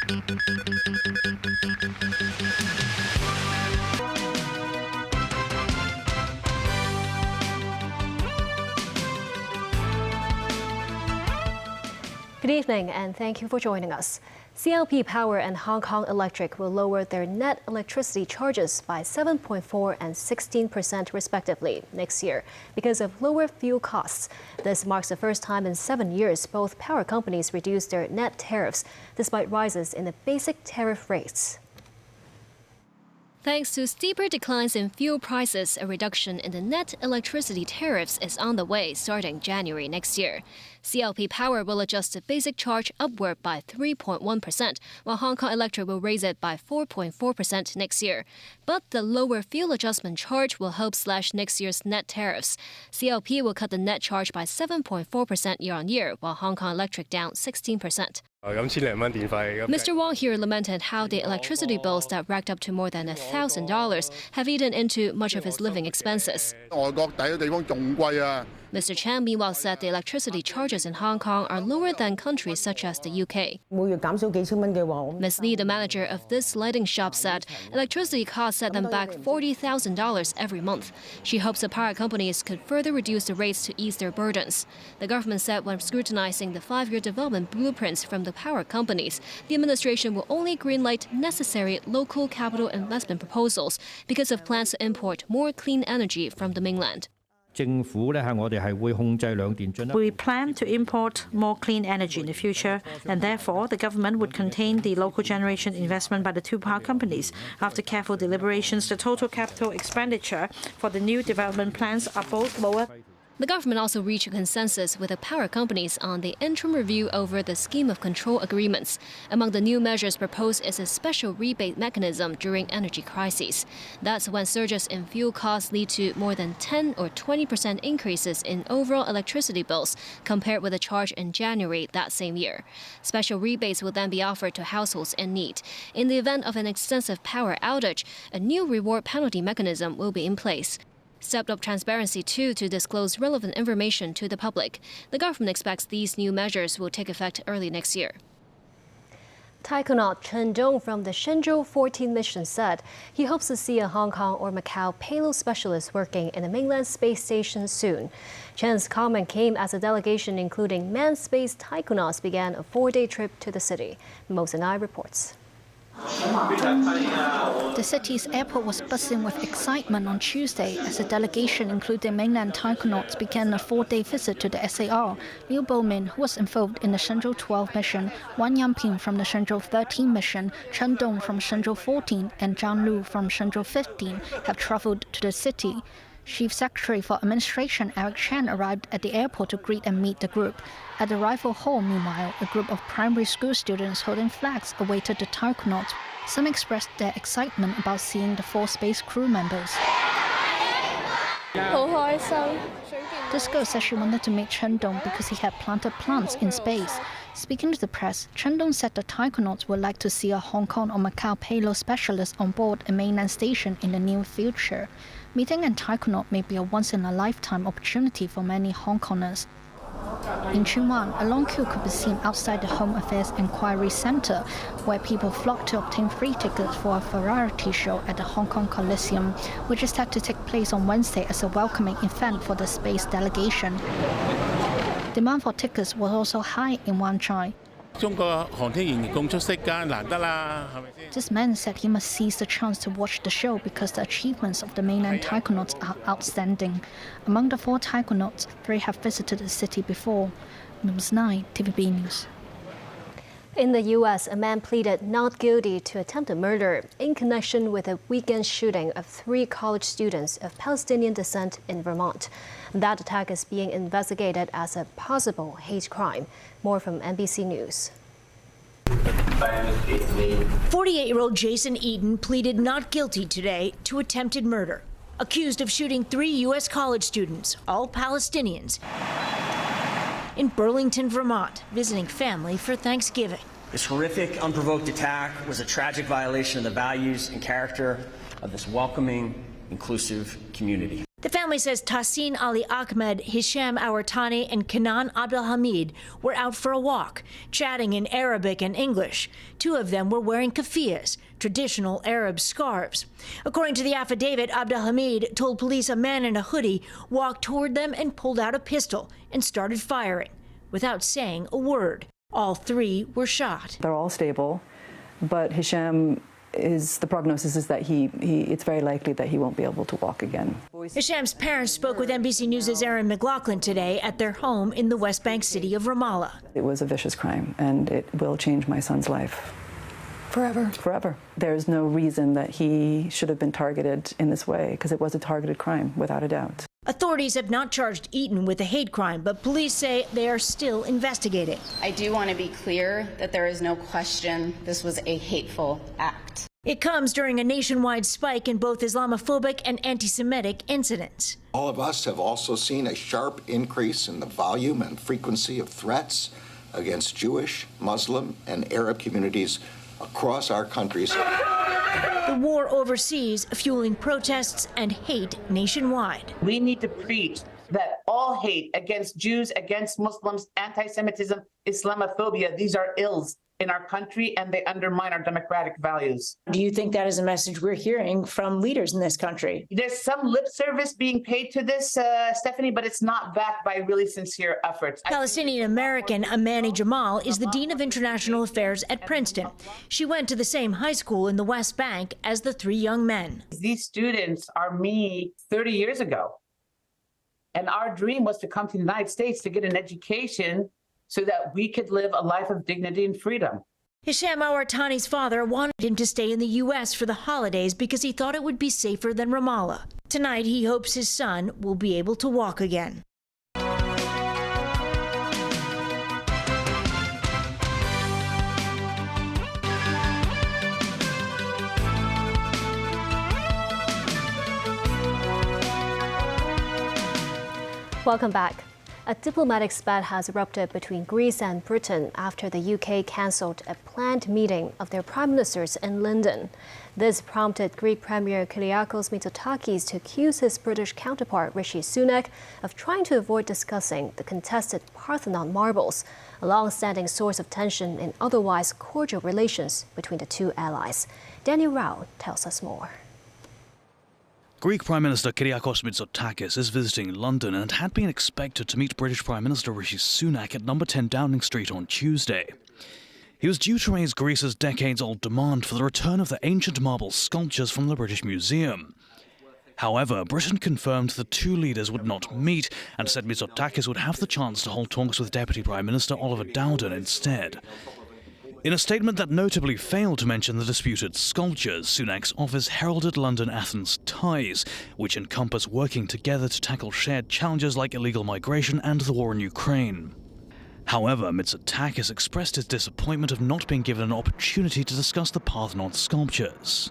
Good evening and thank you for joining us. CLP Power and Hong Kong Electric will lower their net electricity charges by 7.4% and 16% respectively next year because of lower fuel costs. This marks the first time in 7 years both power companies reduced their net tariffs despite rises in the basic tariff rates. Thanks to steeper declines in fuel prices, a reduction in the net electricity tariffs is on the way starting January next year. CLP Power will adjust the basic charge upward by 3.1%, while Hong Kong Electric will raise it by 4.4% next year. But the lower fuel adjustment charge will help slash next year's net tariffs. CLP will cut the net charge by 7.4% year-on-year, while Hong Kong Electric down 16%. Mr. Wong here lamented how the electricity bills that racked up to more than $1,000 have eaten into much of his living expenses. Mr. Chan meanwhile said the electricity charges in Hong Kong are lower than countries such as the UK. Ms. Lee, the manager of this lighting shop, said electricity costs set them back $40,000 every month. She hopes the power companies could further reduce the rates to ease their burdens. The government said when scrutinizing the 5-year development blueprints from the power companies, the administration will only greenlight necessary local capital investment proposals because of plans to import more clean energy from the mainland. We plan to import more clean energy in the future, and therefore the government would contain the local generation investment by the two power companies. After careful deliberations, the total capital expenditure for the new development plans are both lower. The government also reached a consensus with the power companies on the interim review over the scheme of control agreements. Among the new measures proposed is a special rebate mechanism during energy crises. That's when surges in fuel costs lead to more than 10 or 20% increases in overall electricity bills compared with the charge in January that same year. Special rebates will then be offered to households in need. In the event of an extensive power outage, a new reward penalty mechanism will be in place. Stepped up transparency, too, to disclose relevant information to the public. The government expects these new measures will take effect early next year. Taikonaut Chen Dong from the Shenzhou 14 mission said he hopes to see a Hong Kong or Macau payload specialist working in the mainland space station soon. Chen's comment came as a delegation including manned space taikonauts began a 4-day trip to the city. Mo Sinai reports. The city's airport was buzzing with excitement on Tuesday as a delegation including mainland taikonauts began a 4-day visit to the SAR. Liu Bomin, who was involved in the Shenzhou 12 mission, Wang Yangping from the Shenzhou 13 mission, Chen Dong from Shenzhou 14, and Zhang Lu from Shenzhou 15 have traveled to the city. Chief Secretary for Administration Eric Chen arrived at the airport to greet and meet the group. At the Rifle Hall, meanwhile, a group of primary school students holding flags awaited the taikonauts. Some expressed their excitement about seeing the 4 space crew members. This girl said she wanted to meet Chen Dong because he had planted plants in space. Speaking to the press, Chen Dong said the taikonauts would like to see a Hong Kong or Macau payload specialist on board a mainland station in the near future. Meeting a taikonaut may be a once-in-a-lifetime opportunity for many Hong Kongers. In Tsuen Wan, a long queue could be seen outside the Home Affairs Inquiry Centre, where people flocked to obtain free tickets for a variety show at the Hong Kong Coliseum, which is set to take place on Wednesday as a welcoming event for the space delegation. Demand for tickets was also high in Wan Chai. This man said he must seize the chance to watch the show because the achievements of the mainland taikonauts are outstanding. Among the 4 taikonauts, 3 have visited the city before. Ms. 9, TVB News. In the U.S., a man pleaded not guilty to attempted murder in connection with a weekend shooting of 3 college students of Palestinian descent in Vermont. That attack is being investigated as a possible hate crime. More from NBC News. 48-year-old Jason Eaton pleaded not guilty today to attempted murder, accused of shooting 3 U.S. college students, all Palestinians, in Burlington, Vermont, visiting family for Thanksgiving. This horrific, unprovoked attack was a tragic violation of the values and character of this welcoming, inclusive community. The family says Tahsin Ali Ahmed, Hisham Awartani, and Kenan Abdelhamid were out for a walk, chatting in Arabic and English. Two of them were wearing keffiyehs, traditional Arab scarves. According to the affidavit, Abdelhamid told police a man in a hoodie walked toward them and pulled out a pistol and started firing without saying a word. All three were shot. They're all stable, but Hisham the prognosis is that it's very likely that he won't be able to walk again. Hisham's parents spoke with NBC News' Aaron McLaughlin today at their home in the West Bank city of Ramallah. It was a vicious crime, and it will change my son's life. Forever. Forever. There's no reason that he should have been targeted in this way, because it was a targeted crime, without a doubt. Authorities have not charged Eaton with a hate crime, but police say they are still investigating. I do want to be clear that there is no question this was a hateful act. It comes during a nationwide spike in both Islamophobic and anti-Semitic incidents. All of us have also seen a sharp increase in the volume and frequency of threats against Jewish, Muslim, and Arab communities across our countries. The war overseas fueling protests and hate nationwide. We need to preach that all hate against Jews, against Muslims, anti-Semitism, Islamophobia, these are ills in our country and they undermine our democratic values. Do you think that is a message we're hearing from leaders in this country? There's some lip service being paid to this, Stephanie, but it's not backed by really sincere efforts. Palestinian-American Amani Jamal is the Dean of International Affairs at Princeton. She went to the same high school in the West Bank as the three young men. These students are me 30 years ago. And our dream was to come to the United States to get an education so that we could live a life of dignity and freedom. Hisham Awartani's father wanted him to stay in the U.S. for the holidays because he thought it would be safer than Ramallah. Tonight, he hopes his son will be able to walk again. Welcome back. A diplomatic spat has erupted between Greece and Britain after the UK cancelled a planned meeting of their prime ministers in London. This prompted Greek Premier Kyriakos Mitsotakis to accuse his British counterpart Rishi Sunak of trying to avoid discussing the contested Parthenon marbles, a long-standing source of tension in otherwise cordial relations between the two allies. Daniel Rao tells us more. Greek Prime Minister Kyriakos Mitsotakis is visiting London and had been expected to meet British Prime Minister Rishi Sunak at number 10 Downing Street on Tuesday. He was due to raise Greece's decades-old demand for the return of the ancient marble sculptures from the British Museum. However, Britain confirmed the two leaders would not meet and said Mitsotakis would have the chance to hold talks with Deputy Prime Minister Oliver Dowden instead. In a statement that notably failed to mention the disputed sculptures, Sunak's office heralded London-Athens ties, which encompass working together to tackle shared challenges like illegal migration and the war in Ukraine. However, Mitsotakis expressed his disappointment of not being given an opportunity to discuss the Parthenon sculptures.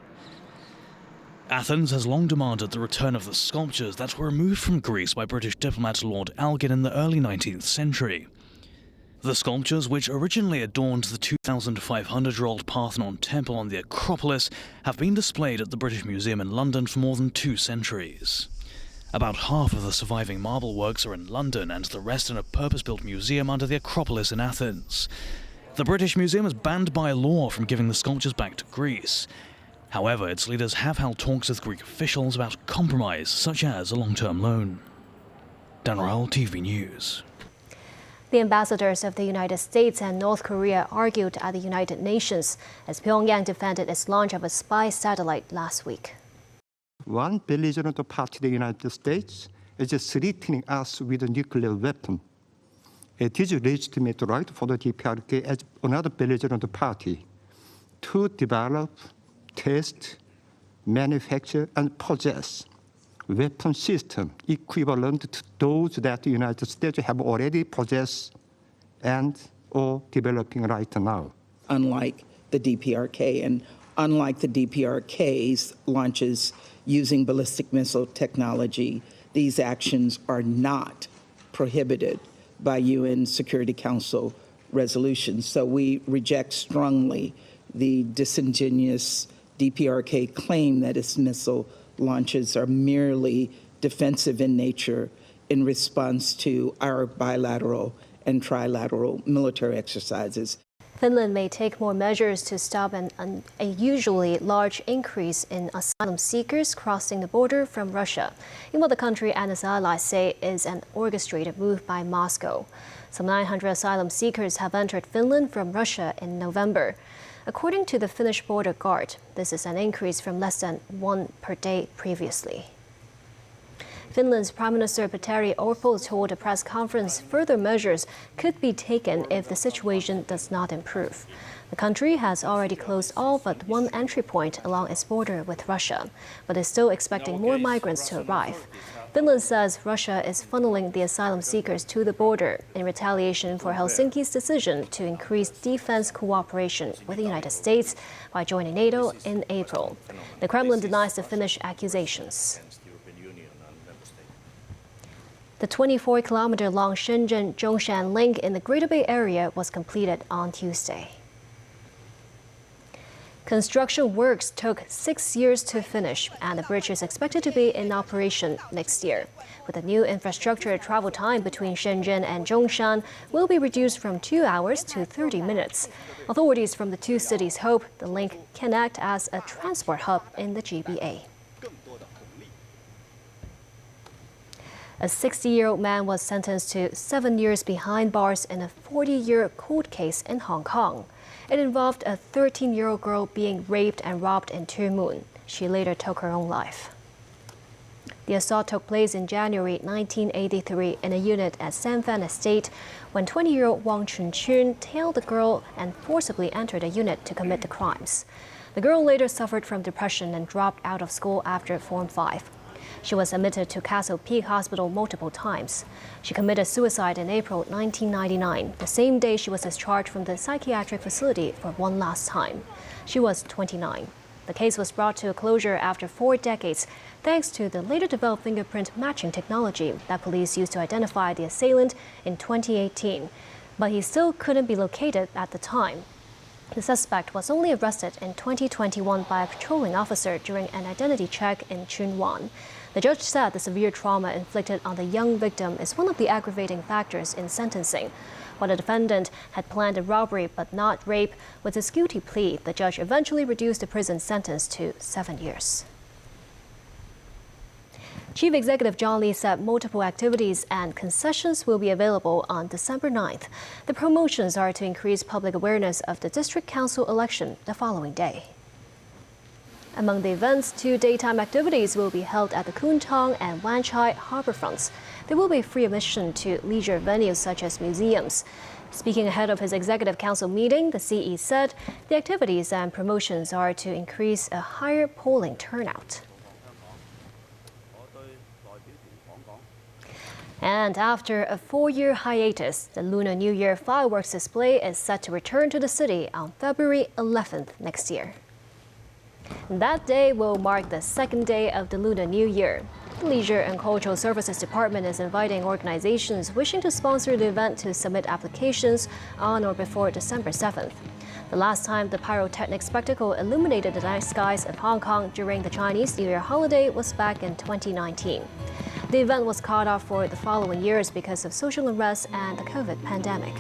Athens has long demanded the return of the sculptures that were removed from Greece by British diplomat Lord Elgin in the early 19th century. The sculptures, which originally adorned the 2,500-year-old Parthenon temple on the Acropolis, have been displayed at the British Museum in London for more than 2 centuries. About half of the surviving marble works are in London and the rest in a purpose-built museum under the Acropolis in Athens. The British Museum is banned by law from giving the sculptures back to Greece. However, its leaders have held talks with Greek officials about compromise, such as a long-term loan. Dan Rahul, TV News. The ambassadors of the United States and North Korea argued at the United Nations as Pyongyang defended its launch of a spy satellite last week. One belligerent party, the United States, is threatening us with a nuclear weapon. It is a legitimate right for the DPRK as another belligerent party to develop, test, manufacture, and possess weapon system equivalent to those that the United States have already possessed and or developing right now. Unlike the DPRK and unlike the DPRK's launches using ballistic missile technology, these actions are not prohibited by UN Security Council resolutions. So we reject strongly the disingenuous DPRK claim that its missile launches are merely defensive in nature in response to our bilateral and trilateral military exercises. Finland may take more measures to stop an unusually large increase in asylum seekers crossing the border from Russia, in what the country and its allies say is an orchestrated move by Moscow. Some 900 asylum seekers have entered Finland from Russia in November. According to the Finnish border guard, this is an increase from less than one per day previously. Finland's Prime Minister Petteri Orpo told a press conference further measures could be taken if the situation does not improve. The country has already closed all but one entry point along its border with Russia, but is still expecting more migrants to arrive. Finland says Russia is funneling the asylum seekers to the border in retaliation for Helsinki's decision to increase defense cooperation with the United States by joining NATO in April. The Kremlin denies the Finnish accusations. The 24-kilometer-long Shenzhen-Zhongshan link in the Greater Bay Area was completed on Tuesday. Construction works took 6 years to finish, and the bridge is expected to be in operation next year. With the new infrastructure, travel time between Shenzhen and Zhongshan will be reduced from 2 hours to 30 minutes. Authorities from the two cities hope the link can act as a transport hub in the GBA. A 60-year-old man was sentenced to 7 years behind bars in a 40-year court case in Hong Kong. It involved a 13-year-old girl being raped and robbed in Tuen Mun. She later took her own life. The assault took place in January 1983 in a unit at San Fan Estate when 20-year-old Wang Chun-chun tailed the girl and forcibly entered the unit to commit the crimes. The girl later suffered from depression and dropped out of school after Form 5. She was admitted to Castle Peak Hospital multiple times. She committed suicide in April 1999, the same day she was discharged from the psychiatric facility for one last time. She was 29. The case was brought to a closure after 4 decades, thanks to the later developed fingerprint matching technology that police used to identify the assailant in 2018. But he still couldn't be located at the time. The suspect was only arrested in 2021 by a patrolling officer during an identity check in Chun Wan. The judge said the severe trauma inflicted on the young victim is one of the aggravating factors in sentencing. While the defendant had planned a robbery but not rape, with his guilty plea, the judge eventually reduced the prison sentence to 7 years. Chief Executive John Lee said multiple activities and concessions will be available on December 9th. The promotions are to increase public awareness of the district council election the following day. Among the events, 2 daytime activities will be held at the Kwun Tong and Wan Chai harbourfronts. There will be free admission to leisure venues such as museums. Speaking ahead of his Executive Council meeting, the CE said the activities and promotions are to increase a higher polling turnout. And after a 4-year hiatus, the Lunar New Year fireworks display is set to return to the city on February 11th next year. That day will mark the 2nd day of the Lunar New Year. The Leisure and Cultural Services Department is inviting organizations wishing to sponsor the event to submit applications on or before December 7th. The last time the pyrotechnic spectacle illuminated the night skies of Hong Kong during the Chinese New Year holiday was back in 2019. The event was called off for the following years because of social unrest and the COVID pandemic.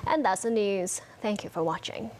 And that's the news. Thank you for watching.